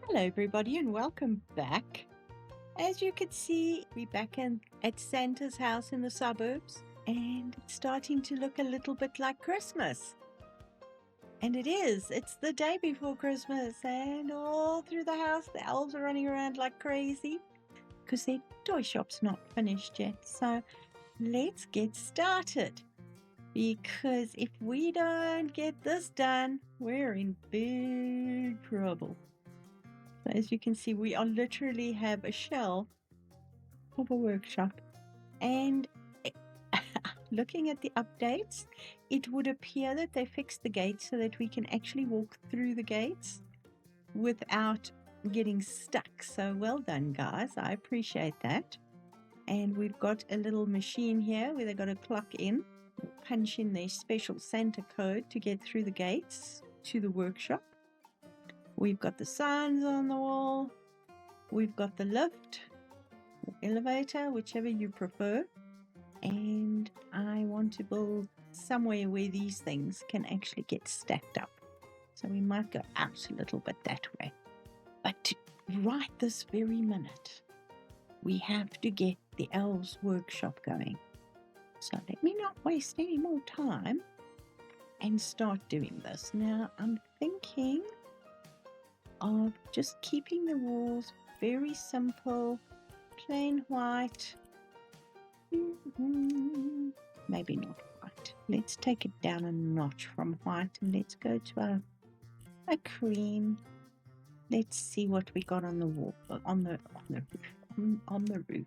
Hello everybody and welcome back. As you can see, we're back at Santa's house in the suburbs and it's starting to look a little bit like Christmas. And it is. It's the day before Christmas and all through the house the elves are running around like crazy because their toy shop's not finished yet. So let's get started, because if we don't get this done, we're in big trouble. So as you can see, we are literally have a shell of a workshop, and looking at the updates, it would appear that they fixed the gates so that we can actually walk through the gates without getting stuck. So well done, guys. I appreciate that. And we've got a little machine here where they've got to clock in, punch in their special Santa code to get through the gates to the workshop. We've got the signs on the wall. We've got the lift, or elevator, whichever you prefer. And I want to build somewhere where these things can actually get stacked up. So we might go out a little bit that way. But right this very minute, we have to get the elves' workshop going. So let me not waste any more time and start doing this. Now I'm thinking of just keeping the walls very simple, plain white. Maybe not white. Let's take it down a notch from white and let's go to a cream. Let's see what we got on the wall, on the roof.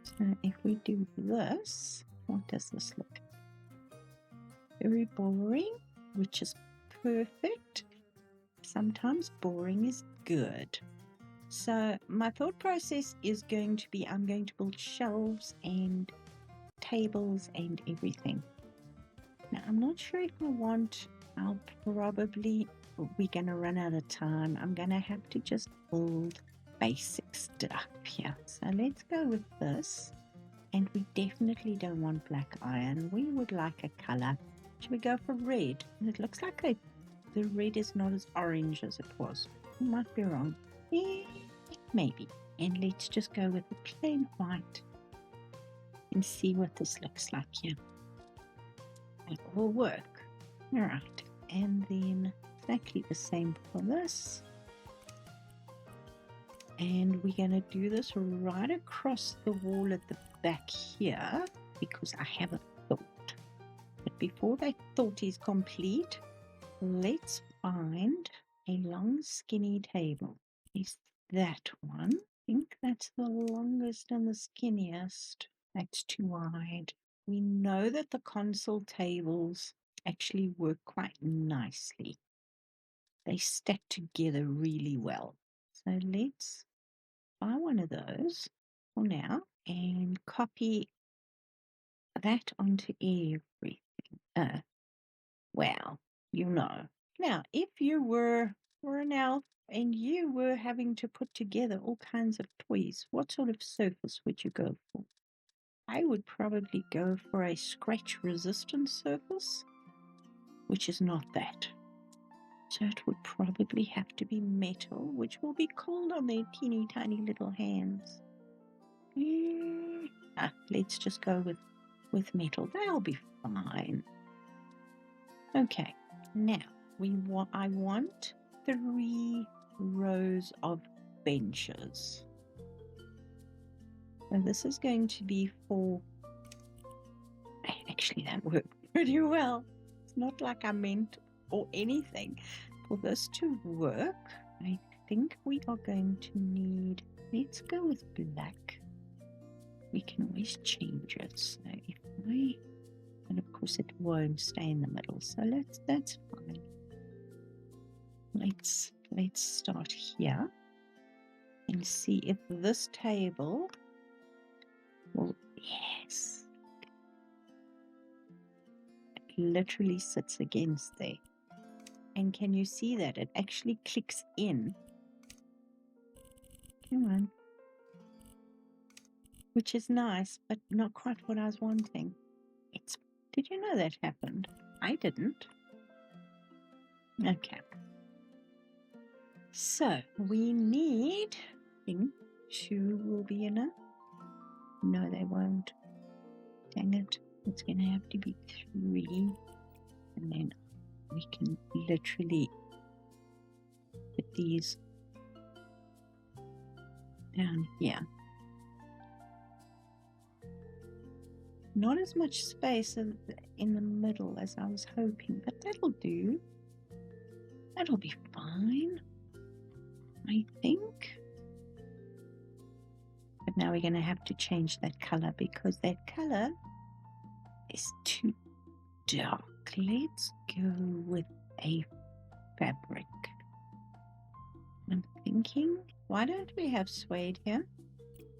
So if we do this, what does this look? Very boring, which is perfect. Sometimes boring is good. So my thought process is going to be, I'm going to build shelves and tables and everything. Now I'm not sure if we're going to run out of time. I'm going to have to just build basic stuff here. So let's go with this. And we definitely don't want black iron. We would like a color. Should we go for red? It looks like the red is not as orange as it was. I might be wrong. Maybe. And let's just go with the plain white and see what this looks like here. It will work. All right. And then exactly the same for this. And we're going to do this right across the wall at the back here, because I have a thought. But before that thought is complete, let's find a long skinny table. Is that one? I think that's the longest and the skinniest. That's too wide. We know that the console tables actually work quite nicely. They stack together really well. So let's buy one of those for now and copy that onto everything. Well, you know. Now, if you were an elf and you were having to put together all kinds of toys, what sort of surface would you go for? I would probably go for a scratch-resistant surface, which is not that. So it would probably have to be metal, which will be cold on their teeny tiny little hands. Let's just go with metal. They'll be fine. Okay, now I want 3 rows of benches. So this is going to be for, actually that worked pretty well. It's not like I meant or anything. For this to work, I think we are going to need, let's go with black. We can always change it. So if and of course it won't stay in the middle, so that's fine. Let's start here and see if this table will, yes, it literally sits against there. And can you see that it actually clicks in? Come on. Which is nice, but not quite what I was wanting. Did you know that happened? I didn't. Okay. So we need, I think 2 will be enough. No, they won't. Dang it. It's going to have to be 3. And then we can literally put these down here. Not as much space in the middle as I was hoping, but that'll do. That'll be fine, I think. But now we're going to have to change that color because that color is too dark. Let's go with a fabric. I'm thinking, why don't we have suede here?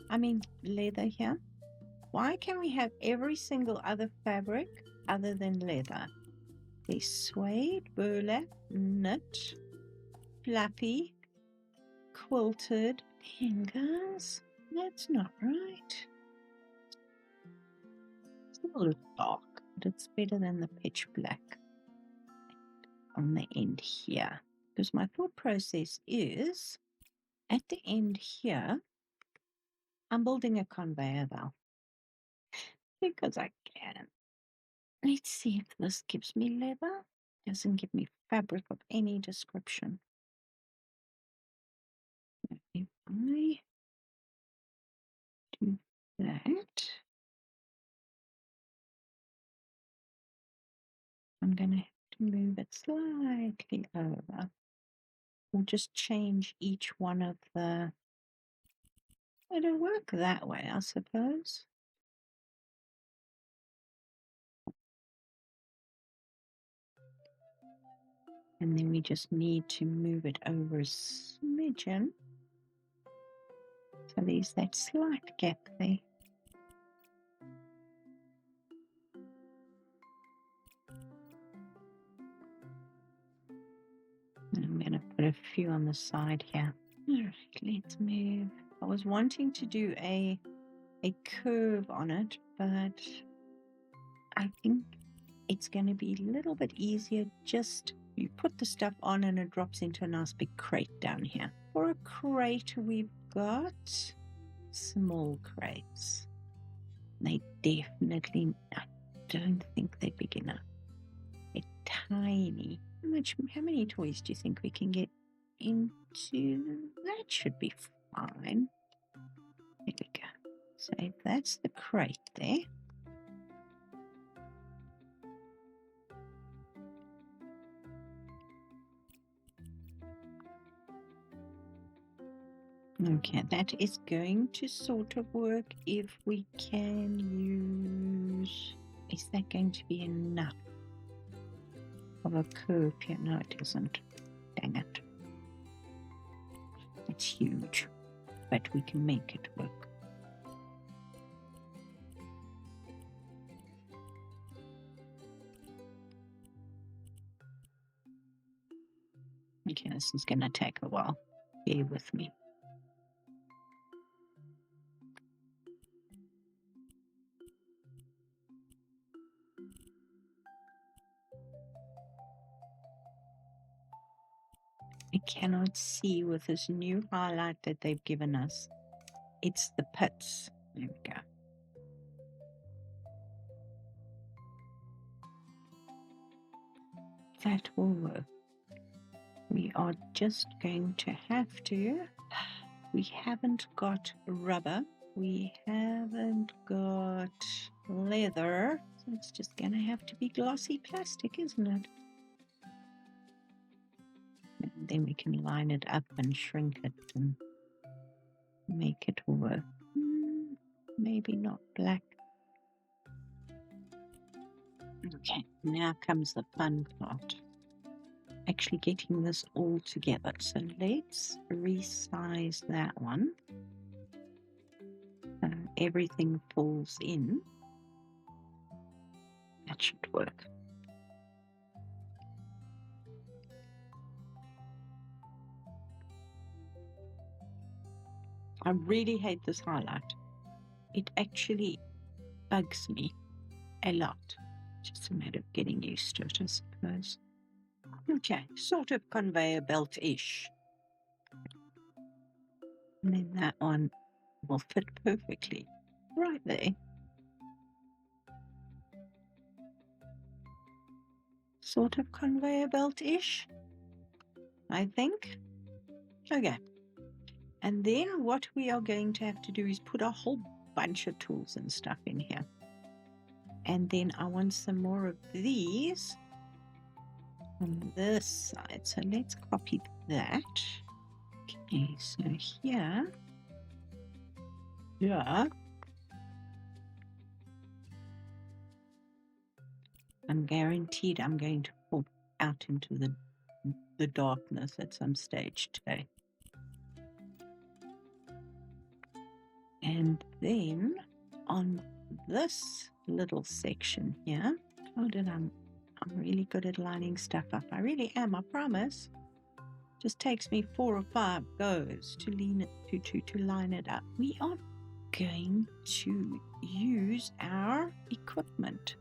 I mean, leather here. Why can't we have every single other fabric other than leather? There's suede, burlap, knit, fluffy, quilted. Dang, guys, that's not right. It's a little dark, but it's better than the pitch black on the end here. Because my thought process is, at the end here, I'm building a conveyor belt. Because I can. Let's see if this gives me leather. Doesn't give me fabric of any description. If I do that, I'm going to have to move it slightly over. We'll just change each one of the... It'll work that way, I suppose. And then we just need to move it over a smidgen. So there's that slight gap there. And I'm going to put a few on the side here. All right, let's move. I was wanting to do a curve on it, but I think it's going to be a little bit easier. Just you put the stuff on and it drops into a nice big crate down here. For a crate, we've got small crates. They definitely, I don't think they're big enough. They're tiny. How many toys do you think we can get into? That should be fine. There we go. So that's the crate there. Okay, that is going to sort of work if we can use... Is that going to be enough of a curve here? No, it isn't. Dang it. It's huge, but we can make it work. Okay, this is going to take a while. Bear with me. I cannot see with this new highlight that they've given us. It's the pits. There we go. That will work. We are just going to have to... We haven't got rubber. We haven't got leather. So it's just going to have to be glossy plastic, isn't it? And then we can line it up and shrink it and make it work. Maybe not black. Okay, now comes the fun part. Actually getting this all together. So let's resize that one. Everything falls in. That should work. I really hate this highlight. It actually bugs me a lot. Just a matter of getting used to it, I suppose. Okay, sort of conveyor belt-ish. And then that one will fit perfectly right there. Sort of conveyor belt-ish, I think. Okay. And then what we are going to have to do is put a whole bunch of tools and stuff in here. And then I want some more of these on this side. So let's copy that. Okay, so here. Yeah. I'm guaranteed I'm going to pop out into the darkness at some stage today. And then on this little section here, I'm really good at lining stuff up. I really am, I promise. Just takes me 4 or 5 goes to line it up. We are going to use our equipment.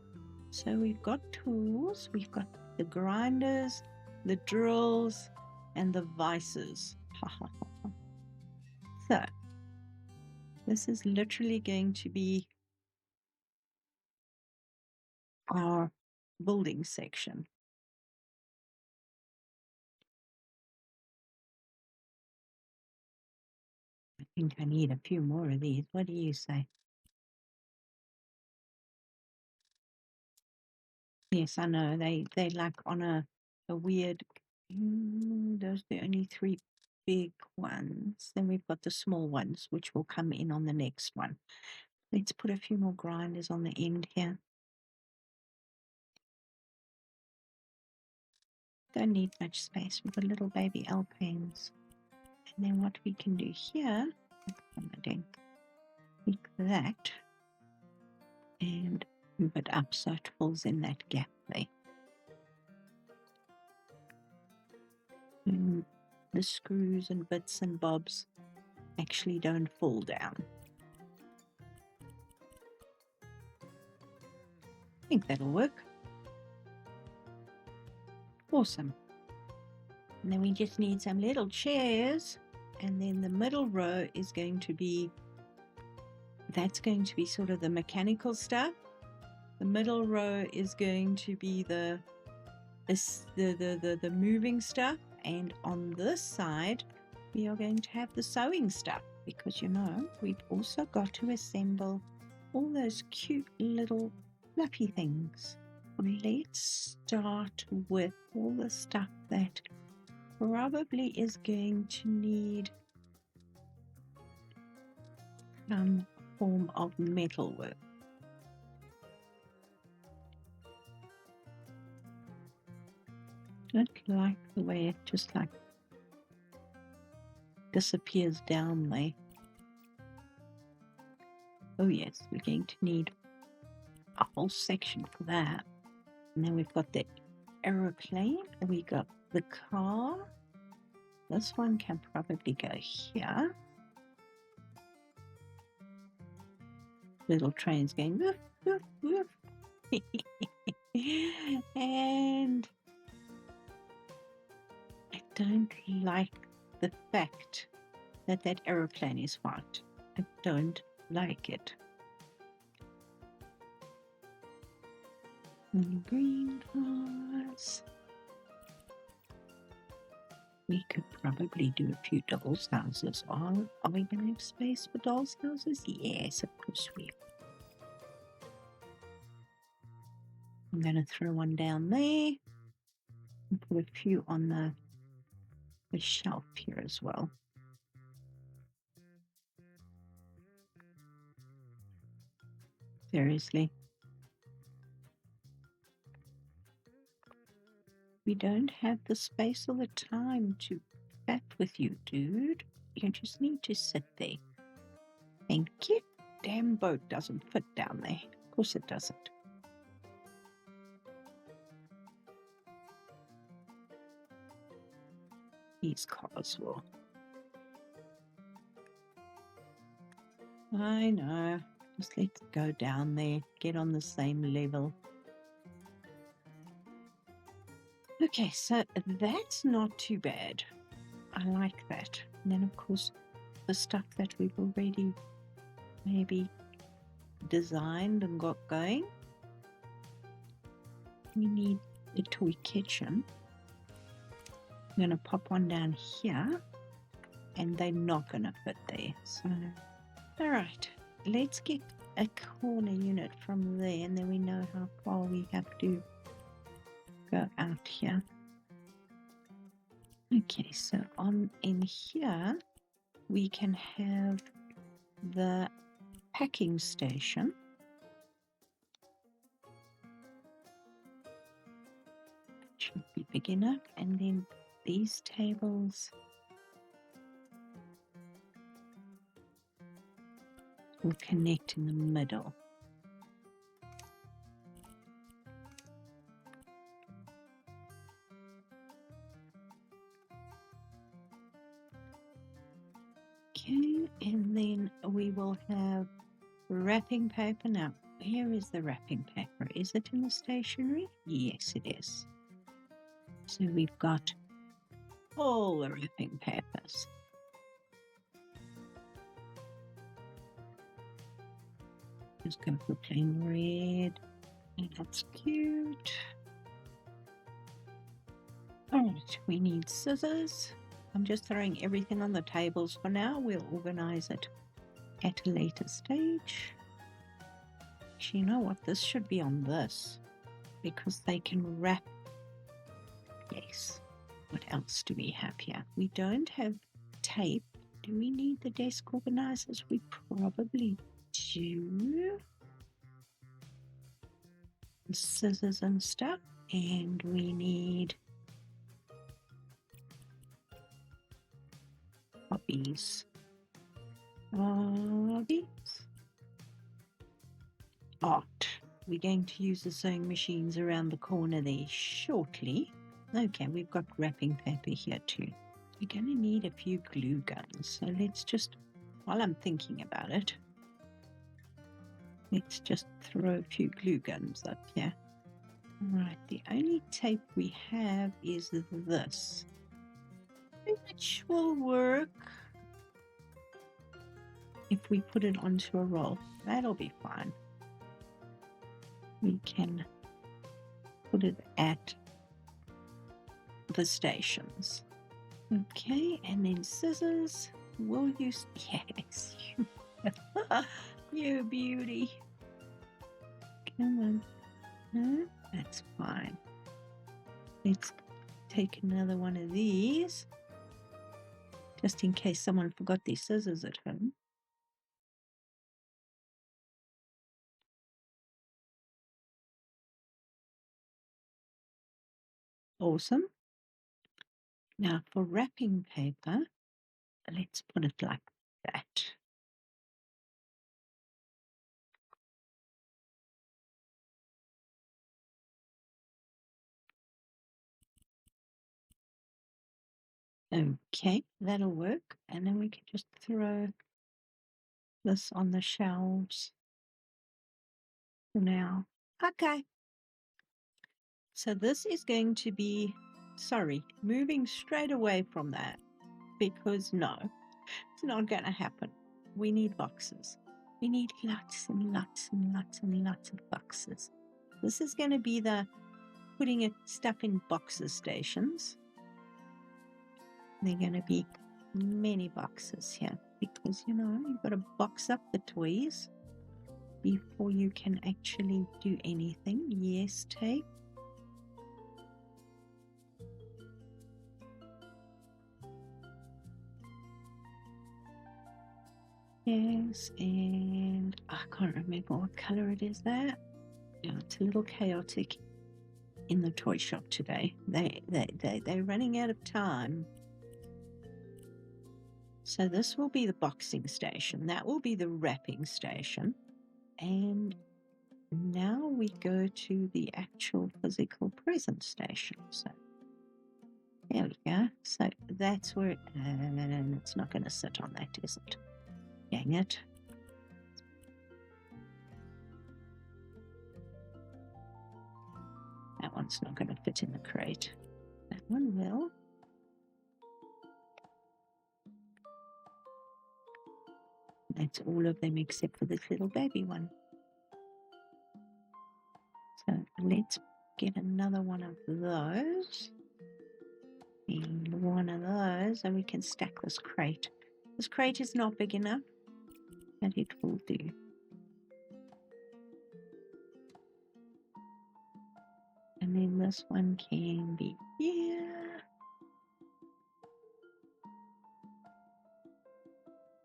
So we've got tools, we've got the grinders, the drills, and the vices. So this is literally going to be our building section. I think I need a few more of these. What do you say? Yes, I know. They like on a weird. Those are the only 3 big ones. Then we've got the small ones, which will come in on the next one. Let's put a few more grinders on the end here. Don't need much space. We've got little baby alpanes. And then what we can do here, pick that and move it up so it falls in that gap there. And the screws and bits and bobs actually don't fall down. I think that'll work. Awesome. And then we just need some little chairs, and then the middle row is going to be, that's going to be sort of the mechanical stuff. The middle row is going to be the moving stuff, and on this side we are going to have the sewing stuff, because we've also got to assemble all those cute little fluffy things. Let's start with all the stuff that probably is going to need some form of metal work. Don't like the way it just like disappears down there. Oh yes, we're going to need a whole section for that. And then we've got the aeroplane, and we got the car. This one can probably go here. Little trains going woof, woof, woof. And I don't like the fact that that aeroplane is white. I don't like it. And green cars. We could probably do a few dolls' houses. Are we going to have space for dolls' houses? Yes, of course we are. I'm going to throw one down there and put a few on the shelf here as well. Seriously. We don't have the space or the time to chat with you, dude. You just need to sit there. Thank you. Damn boat doesn't fit down there. Of course it doesn't. These cars will. I know. Just let's go down there. Get on the same level. Okay, so that's not too bad. I like that. And then, of course, the stuff that we've already maybe designed and got going. We need the toy kitchen. I'm going to pop one down here, and they're not going to fit there. So, all right, let's get a corner unit from there, and then we know how far we have to go out here. Okay, so on in here, we can have the packing station. Should be big enough, and then these tables will connect in the middle. Okay, and then we will have wrapping paper. Now, where is the wrapping paper? Is it in the stationery? Yes, it is. So we've got all the wrapping papers. Just go for plain red. And that's cute. All right, we need scissors. I'm just throwing everything on the tables for now. We'll organize it at a later stage. Actually, you know what? This should be on this because they can wrap. Yes. What else do we have here? We don't have tape. Do we need the desk organizers? We probably do. Scissors and stuff. And we need hobbies. Art. We're going to use the sewing machines around the corner there shortly. Okay, we've got wrapping paper here too. We're going to need a few glue guns. So let's just, while I'm thinking about it, let's just throw a few glue guns up here. Right, the only tape we have is this, which will work if we put it onto a roll. That'll be fine. We can put it at the stations. Okay, and then scissors. We'll use, yes, you beauty. Come on. No, that's fine. Let's take another one of these, just in case someone forgot their scissors at home. Awesome. Now for wrapping paper, let's put it like that. Okay, that'll work. And then we can just throw this on the shelves for now. Okay. So this is going to be, sorry, moving straight away from that, because no, it's not going to happen. We need boxes. We need lots and lots and lots and lots of boxes. This is going to be the putting stuff in boxes stations. There are going to be many boxes here because, you know, you've got to box up the toys before you can actually do anything. Yes, tape. Yes, and I can't remember what color it is there. No, it's a little chaotic in the toy shop today. They're running out of time. So this will be the boxing station. That will be the wrapping station. And now we go to the actual physical present station. So there we go. So that's where, and it's not going to sit on that, is it? Dang it. That one's not going to fit in the crate. That one will. That's all of them except for this little baby one. So let's get another one of those. And one of those, and we can stack this crate. This crate is not big enough, but it will do. And then this one can be here.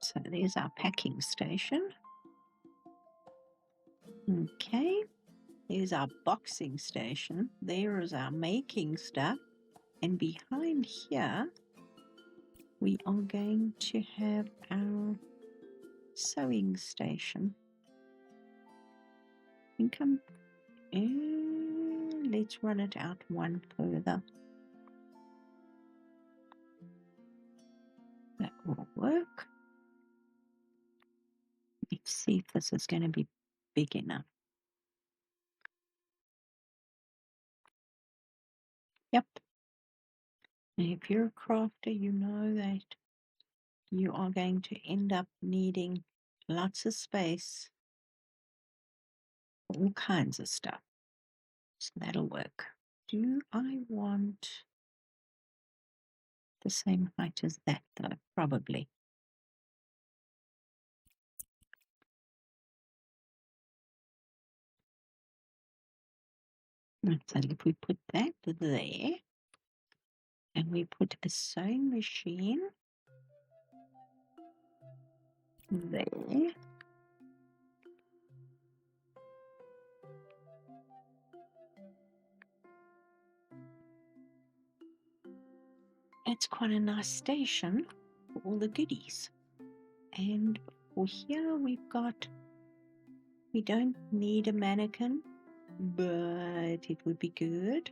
So there's our packing station. Okay, there's our boxing station. There is our making stuff. And behind here, we are going to have our sewing station. Let's run it out one further. That will work. Let's see if this is going to be big enough. Yep. And if you're a crafter, you know that you are going to end up needing lots of space for all kinds of stuff. So that'll work. Do I want the same height as that though? Probably. So if we put that there, and we put a sewing machine there, it's quite a nice station for all the goodies. And for here we don't need a mannequin, but it would be good.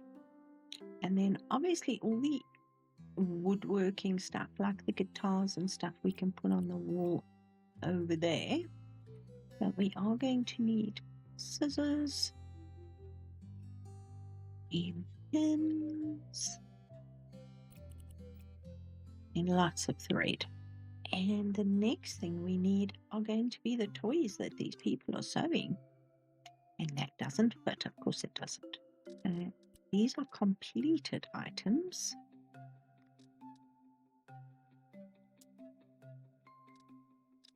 And then obviously all the woodworking stuff, like the guitars and stuff, we can put on the wall over there. But we are going to need scissors and pins and lots of thread. And the next thing we need are going to be the toys that these people are sewing. And that doesn't fit, of course it doesn't. These are completed items.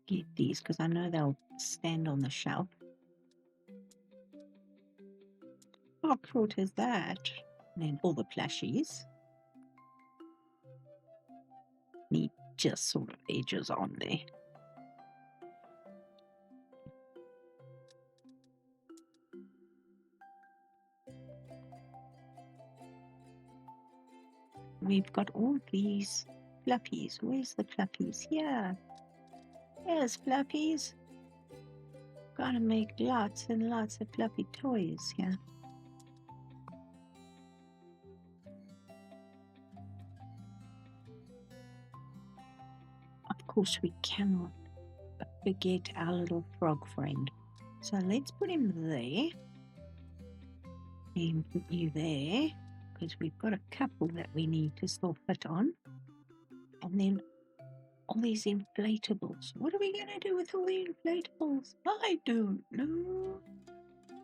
Get these because I know they'll stand on the shelf. How cute is that? And then all the plushies need just sort of edges on there. We've got all these fluffies. Where's the fluffies? Here. There's fluffies. Gotta make lots and lots of fluffy toys here. Of course, we cannot forget our little frog friend. So let's put him there and put you there because we've got a couple that we need to still fit on. And then all these inflatables. What are we going to do with all the inflatables? I don't know.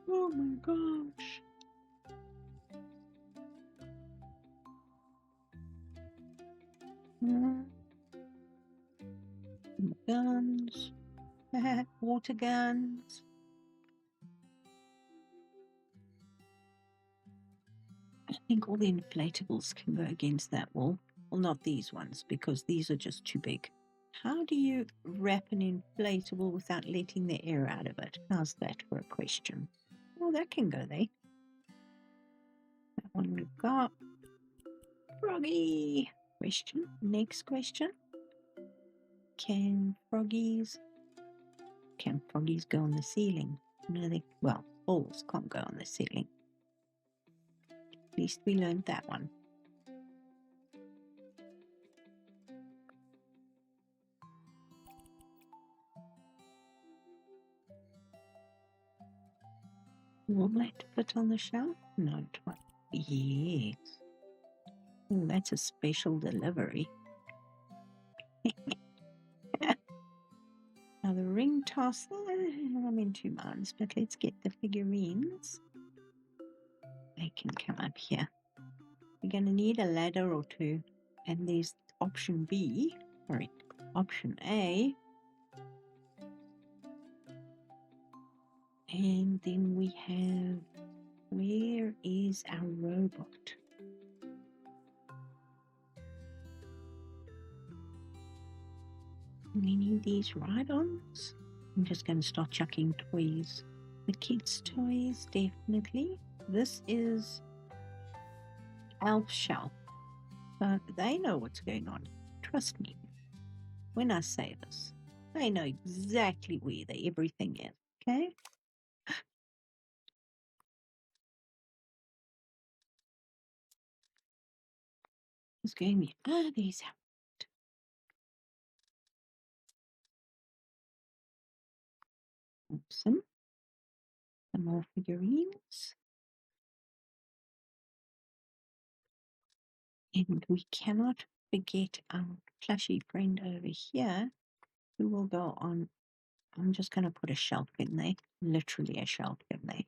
Oh my gosh. Guns. Water guns. I think all the inflatables can go against that wall. Well, not these ones, because these are just too big. How do you wrap an inflatable without letting the air out of it? How's that for a question? Well, that can go there. That one we've got. Froggy. Question. Next question. Can froggies go on the ceiling? No, well, balls can't go on the ceiling. At least we learned that one. Will that fit on the shelf? No, it won't. Yes. Oh, that's a special delivery. Now the toss them. I'm in 2 minds, but let's get the figurines. They can come up here. We're going to need a ladder or two. And there's option B, sorry, option A. And then we have, where is our robot? We need these ride-ons. I'm just going to start chucking toys. The kids' toys, definitely. This is Elf Shelf. So they know what's going on. Trust me. When I say this, they know exactly where everything is. Okay? It's going me. Ah, there's out. Awesome. Some more figurines. And we cannot forget our plushy friend over here who will go on. I'm just going to put a shelf in there. Literally a shelf in there.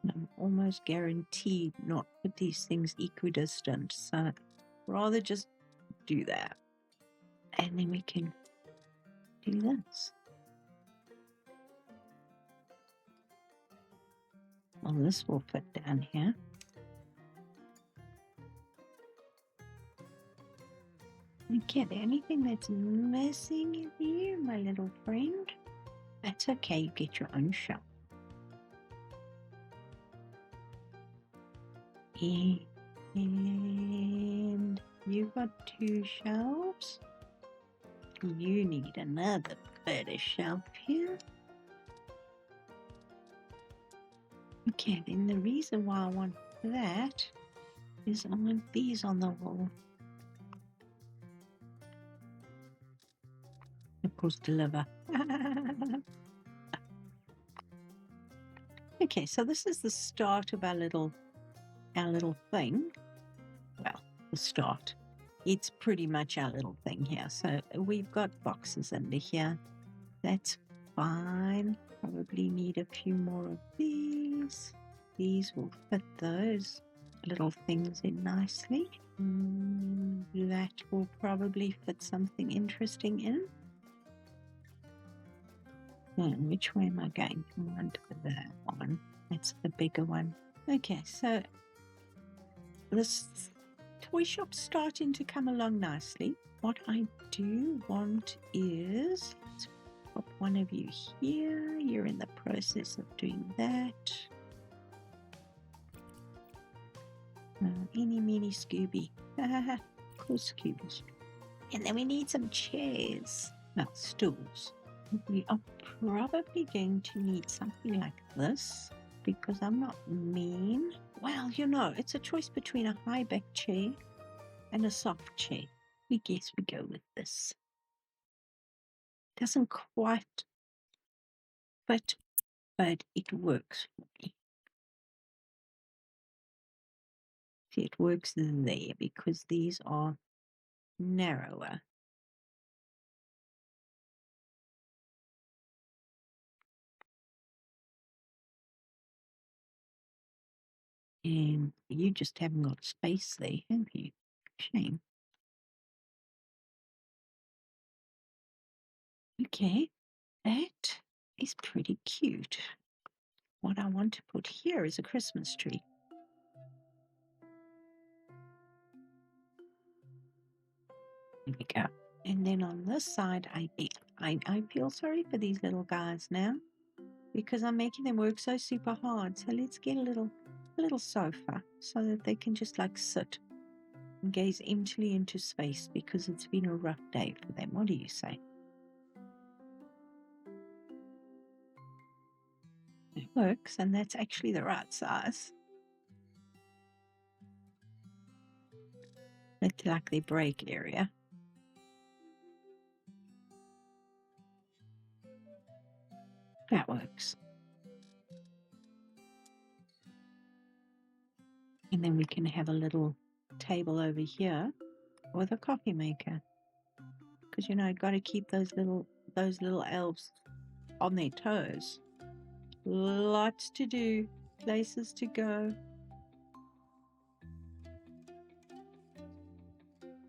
I'm almost guaranteed not put these things equidistant, so rather just do that. And then we can do this. Well, this will fit down here. Okay, the only thing that's missing in here, my little friend, that's okay, you get your own shelf. And you've got 2 shelves. You need another better shelf here. Okay, then the reason why I want that is I want these on the wall. Of course, deliver. Okay, so this is the start of our little thing. Well, the start. It's pretty much our little thing here. So we've got boxes under here. That's fine. Probably need a few more of these. These will fit those little things in nicely. That will probably fit something interesting in. And which way am I going to want that one? That's the bigger one. Okay, so this toy shop's starting to come along nicely. What I do want is, let's pop one of you here. You're in the process of doing that. Eeny, meeny, Scooby. Of course, Scooby. And then we need some chairs. Well, stools. We are probably going to need something like this, because I'm not mean. Well, you know, it's a choice between a high back chair and a soft chair. We guess we go with this. Doesn't quite fit, but it works for me. See, it works there because these are narrower. And you just haven't got space there, have you? Shame. Okay, that is pretty cute. What I want to put here is a Christmas tree. There we go. And then on this side, I feel sorry for these little guys now, because I'm making them work so super hard. So let's get a little sofa so that they can just like sit and gaze emptily into space, because it's been a rough day for them. What do you say? It works, and that's actually the right size. It's like their break area. That works. And then we can have a little table over here with a coffee maker. Because, you know, I've got to keep those little elves on their toes. Lots to do, places to go.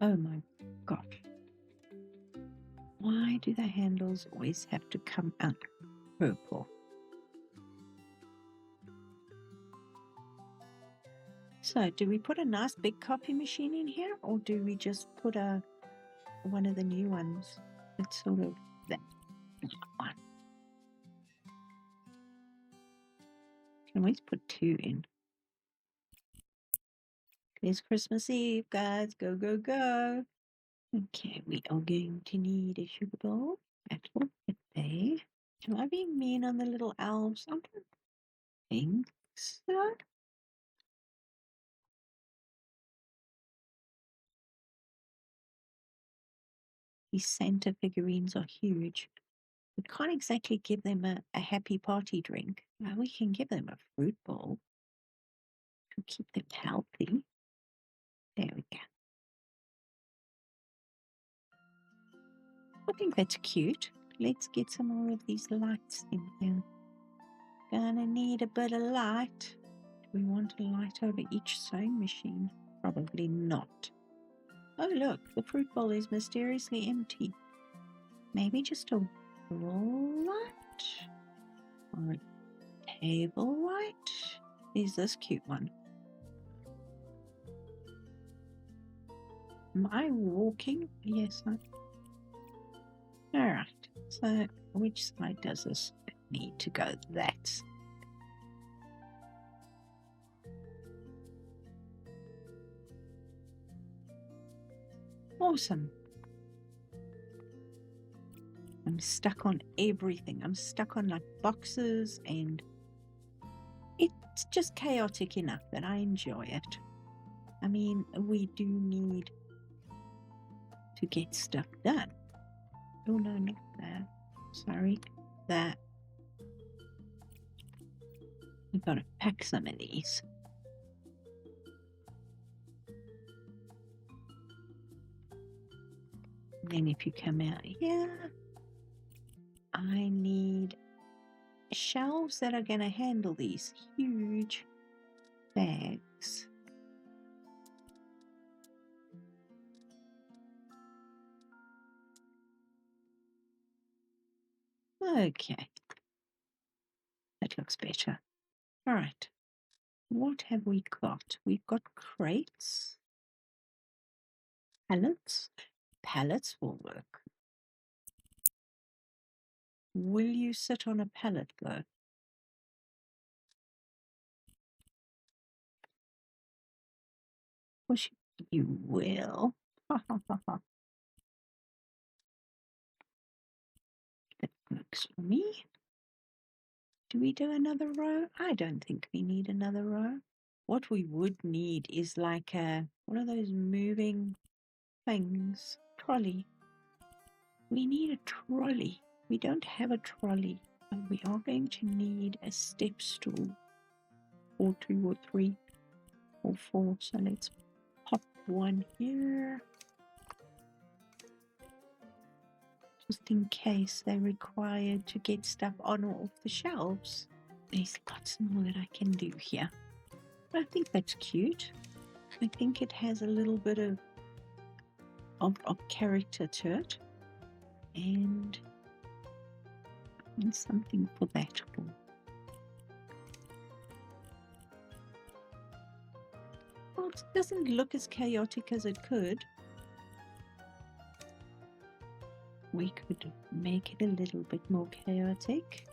Oh my gosh. Why do the handles always have to come out purple? So, do we put a nice big coffee machine in here, or do we just put one of the new ones? It's sort of that one. Can we put 2 in? It's Christmas Eve, guys. Go, go, go. Okay, we are going to need a sugar bowl. That will fit there. Am I being mean on the little elves? I don't think so. These Santa figurines are huge. We can't exactly give them a happy party drink. Well, we can give them a fruit bowl to keep them healthy. There we go. I think that's cute. Let's get some more of these lights in here. Gonna need a bit of light. Do we want a light over each sewing machine? Probably not. Oh look, the fruit bowl is mysteriously empty. Maybe just a wall light? Or a table light? Is this cute one? Am I walking? Yes, Alright, so which side does this need to go? That's awesome. I'm stuck on everything. I'm stuck on like boxes, and it's just chaotic enough that I enjoy it. I mean, we do need to get stuff done. Oh no, not that. Sorry, that. We've got to pack some of these. And then if you come out here, I need shelves that are going to handle these huge bags. Okay, that looks better. All right, what have we got? We've got crates, pallets. Pallets will work. Will you sit on a pallet though? Wish you will. That works for me. Do we do another row? I don't think we need another row. What we would need is like one of those moving things. Trolley. We need a trolley. We don't have a trolley. But we are going to need a step stool. Or 2 or 3 or 4. So let's pop one here. Just in case they're required to get stuff on or off the shelves. There's lots more that I can do here. I think that's cute. I think it has a little bit of character to it. And something for that one. Well, it doesn't look as chaotic as it could. We could make it a little bit more chaotic.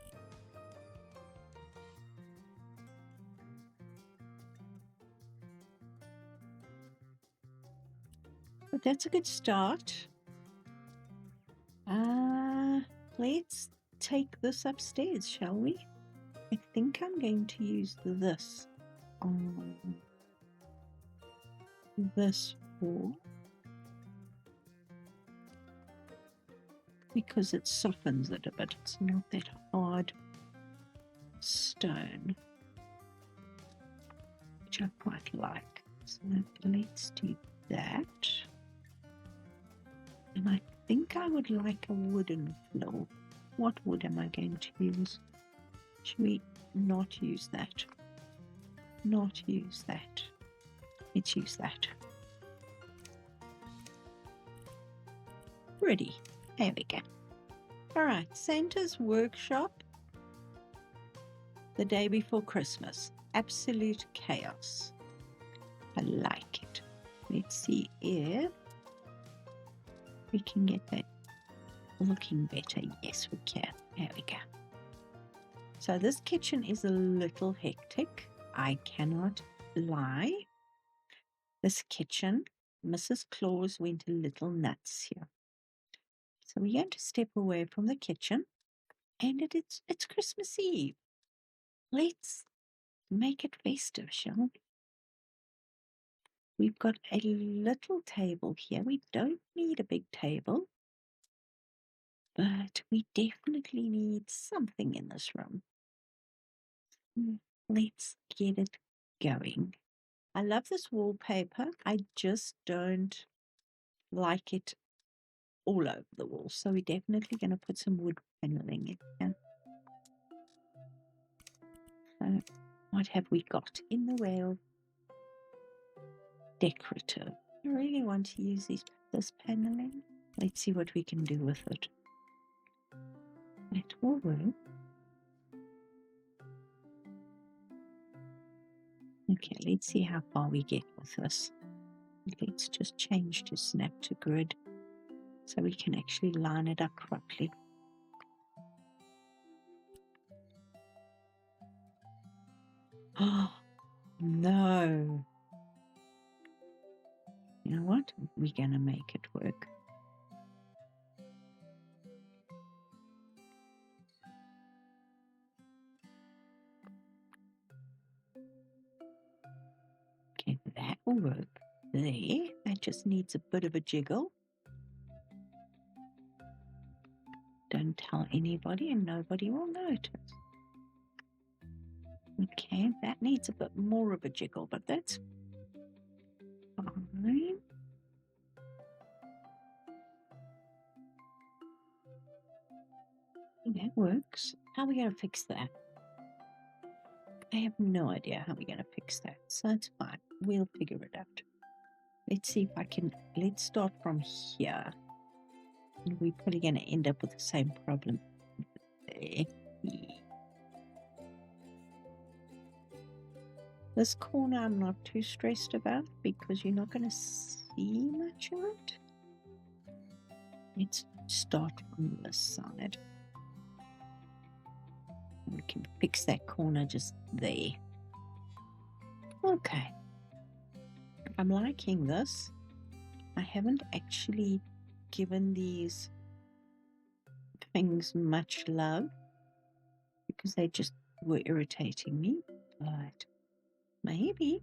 But that's a good start. Let's take this upstairs, shall we? I think I'm going to use this on this wall because it softens it a bit. It's not that hard stone, which I quite like. So let's do that. And I think I would like a wooden floor. What wood am I going to use? Should we not use that? Not use that. Let's use that. Ready. There we go. Alright, Santa's workshop the day before Christmas. Absolute chaos. I like it. Let's see if we can get that looking better. Yes, we can. There we go. So this kitchen is a little hectic. I cannot lie. This kitchen, Mrs. Claus went a little nuts here. So we're going to step away from the kitchen, and it's Christmas Eve. Let's make it festive, shall we? We've got a little table here. We don't need a big table, but we definitely need something in this room. Let's get it going. I love this wallpaper. I just don't like it all over the wall. So we're definitely going to put some wood paneling in here. So what have we got in the way of decorative? I really want to use this paneling. Let's see what we can do with it. It will work. Okay, let's see how far we get with this. Let's just change to snap to grid so we can actually line it up properly. Oh, no. You know what? We're going to make it work. Okay, that will work. There, that just needs a bit of a jiggle. Don't tell anybody and nobody will notice. Okay, that needs a bit more of a jiggle, but that's fine. That works. How are we going to fix that? I have no idea how we're going to fix that, so it's fine. We'll figure it out. Let's see if I can. Let's start from here. And we're probably going to end up with the same problem there. This corner I'm not too stressed about because you're not going to see much of it. Let's start from this side. We can fix that corner just there. Okay. I'm liking this. I haven't actually given these things much love because they just were irritating me. But maybe.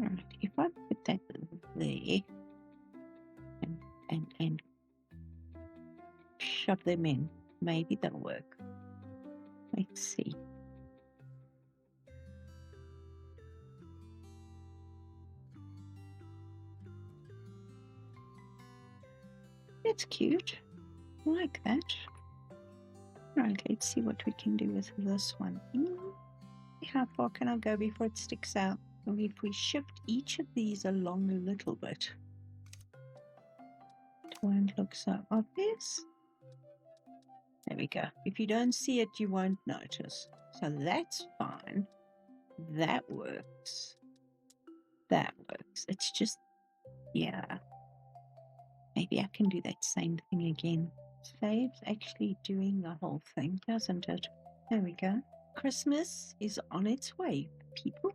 Alright, if I put that there and shove them in, maybe they'll work. Let's see. That's cute. I like that. Right, let's see what we can do with this one. How far can I go before it sticks out? And if we shift each of these along a little bit, it won't look so obvious. There we go. If you don't see it, you won't notice. So that's fine. That works. That works. It's just, yeah. Maybe I can do that same thing again. Saves actually doing the whole thing, doesn't it? There we go. Christmas is on its way, people.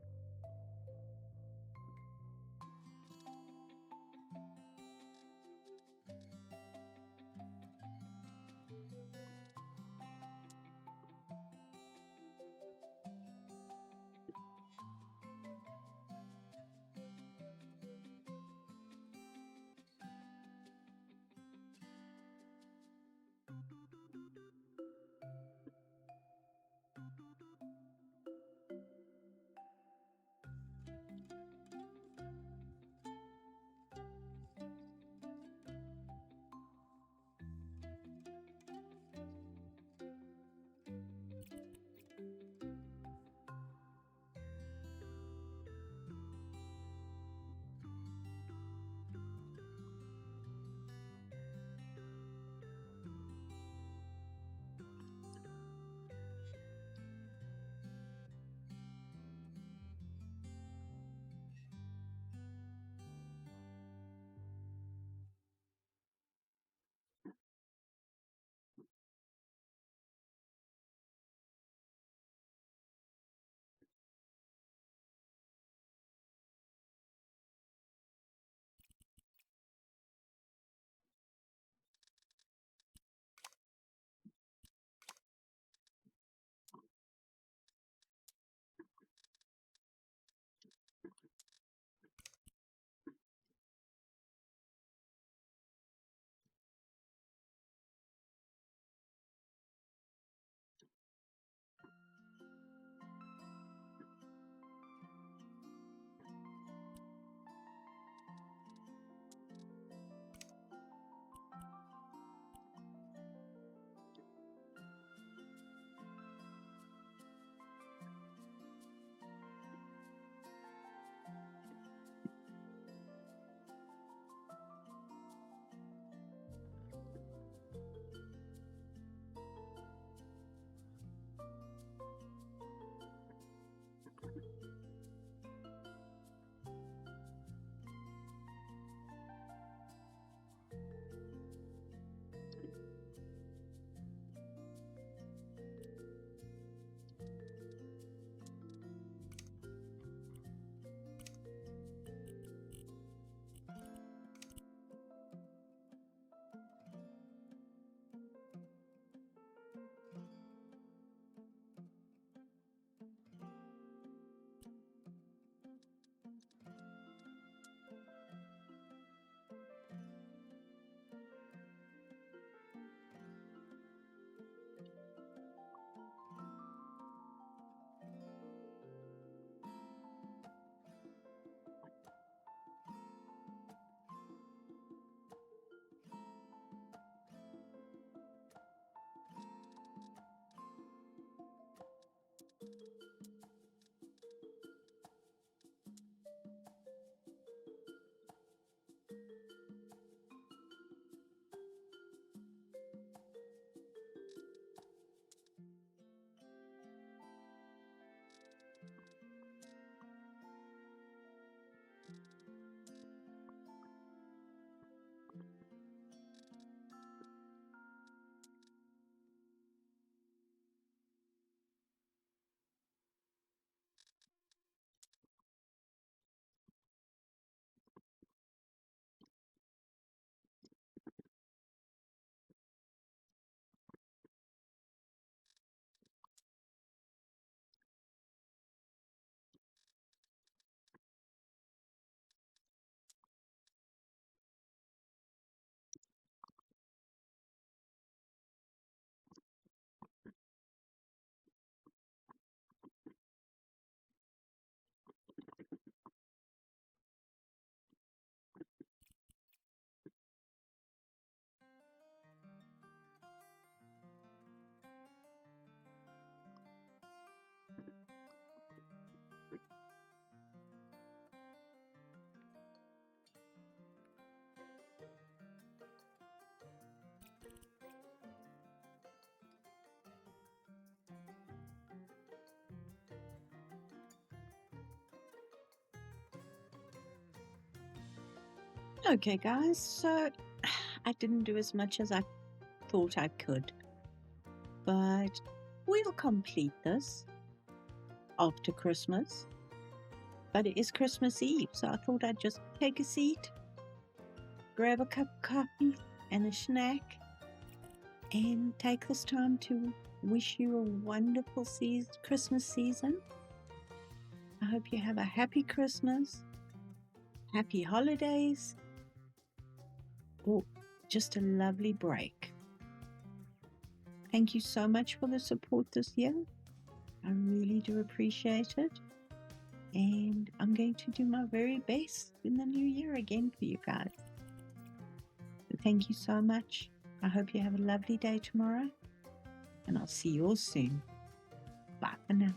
Okay, guys, so I didn't do as much as I thought I could, but we'll complete this after Christmas. But it is Christmas Eve, so I thought I'd just take a seat, grab a cup of coffee and a snack, and take this time to wish you a wonderful Christmas season. I hope you have a happy Christmas, happy holidays, or just a lovely break. Thank you so much for the support this year. I really do appreciate it. And I'm going to do my very best in the new year again for you guys. So thank you so much. I hope you have a lovely day tomorrow. And I'll see you all soon. Bye for now.